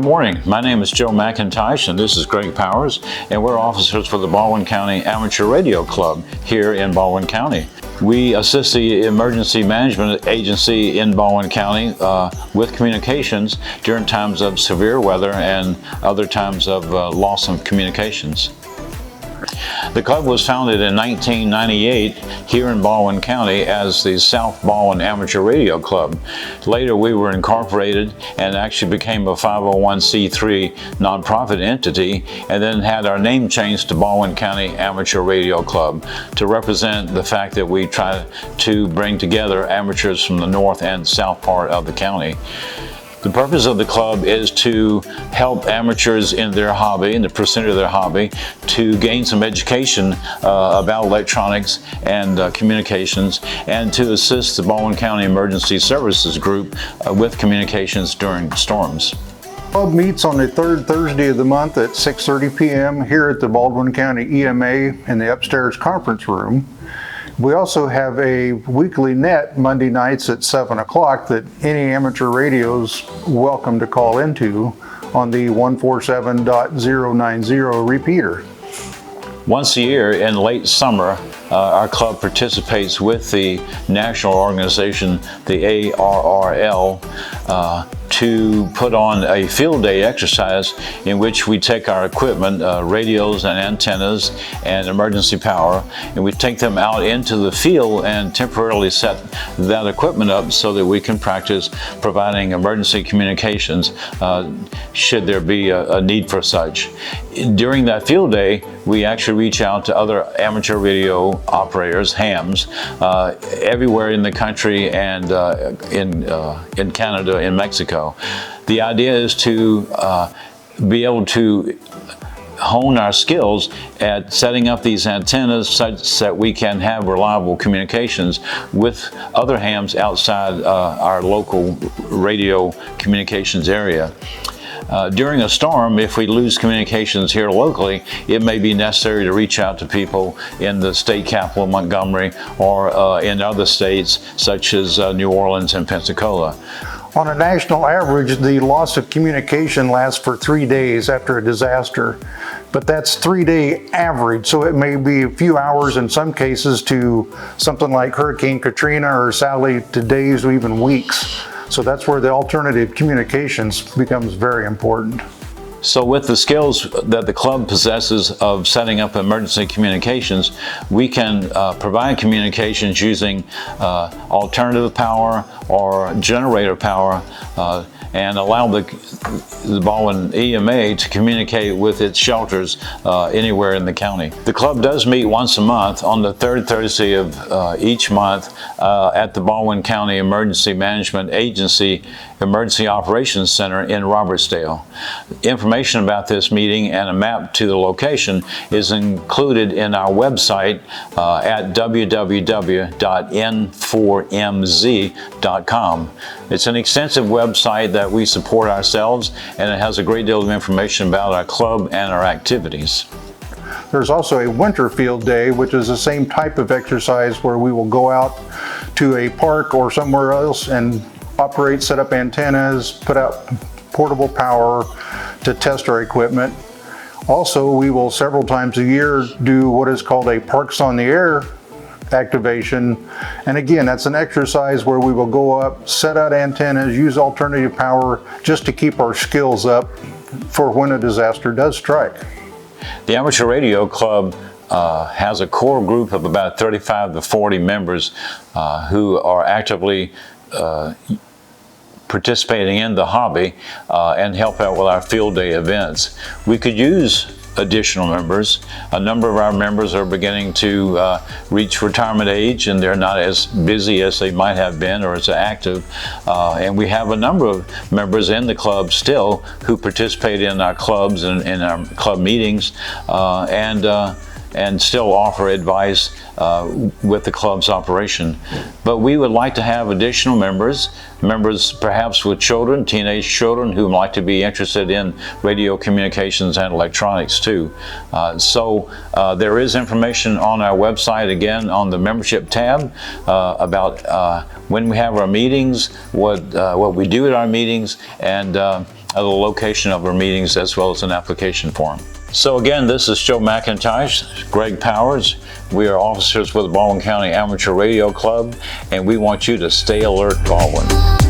Good morning. My name is Joe McIntosh and this is Gregg Powers, and we're officers for the Baldwin County Amateur Radio Club here in Baldwin County. We assist the Emergency Management Agency in Baldwin County with communications during times of severe weather and other times of loss of communications. The club was founded in 1998 here in Baldwin County as the South Baldwin Amateur Radio Club. Later we were incorporated and actually became a 501c3 nonprofit entity, and then had our name changed to Baldwin County Amateur Radio Club to represent the fact that we try to bring together amateurs from the north and south part of the county. The purpose of the club is to help amateurs in their hobby, in the pursuit of their hobby, to gain some education about electronics and communications, and to assist the Baldwin County Emergency Services Group with communications during storms. The club meets on the third Thursday of the month at 6:30 p.m. here at the Baldwin County EMA in the upstairs conference room. We also have a weekly net Monday nights at 7 o'clock that any amateur radio's welcome to call into on the 147.090 repeater. Once a year in late summer, our club participates with the national organization, the ARRL, to put on a field day exercise in which we take our equipment, radios and antennas and emergency power, and we take them out into the field and temporarily set that equipment up so that we can practice providing emergency communications should there be a need for such. During that field day, we actually reach out to other amateur radio operators, hams, everywhere in the country and in Canada, in Mexico. The idea is to be able to hone our skills at setting up these antennas such that we can have reliable communications with other hams outside our local radio communications area. During a storm, if we lose communications here locally, it may be necessary to reach out to people in the state capital, Montgomery, or in other states such as New Orleans and Pensacola. On a national average, the loss of communication lasts for 3 days after a disaster, but that's 3-day average, so it may be a few hours in some cases to something like Hurricane Katrina or Sally to days or even weeks. So that's where the alternative communications becomes very important. So with the skills that the club possesses of setting up emergency communications, we can provide communications using alternative power or generator power and allow the Baldwin EMA to communicate with its shelters anywhere in the county. The club does meet once a month on the third Thursday of each month at the Baldwin County Emergency Management Agency Emergency Operations Center in Robertsdale. Information about this meeting and a map to the location is included in our website at www.n4mz.com. It's an extensive website that we support ourselves, and it has a great deal of information about our club and our activities. There's also a winter field day, which is the same type of exercise where we will go out to a park or somewhere else and operate, set up antennas, put out portable power to test our equipment. Also, we will several times a year do what is called a Parks on the Air activation. And again, that's an exercise where we will go up, set out antennas, use alternative power just to keep our skills up for when a disaster does strike. The Amateur Radio Club has a core group of about 35 to 40 members who are actively participating in the hobby and help out with our field day events. We could use additional members. A number of our members are beginning to reach retirement age, and they're not as busy as they might have been or as active. And we have a number of members in the club still who participate in our clubs and in our club meetings and still offer advice with the club's operation. But we would like to have additional members perhaps with children, teenage children who might like to be interested in radio communications and electronics too. So there is information on our website, again, on the membership tab about when we have our meetings, what we do at our meetings, and the location of our meetings as well as an application form. So again, this is Joe McIntosh, Gregg Powers. We are officers with the Baldwin County Amateur Radio Club, and we want you to stay alert, Baldwin.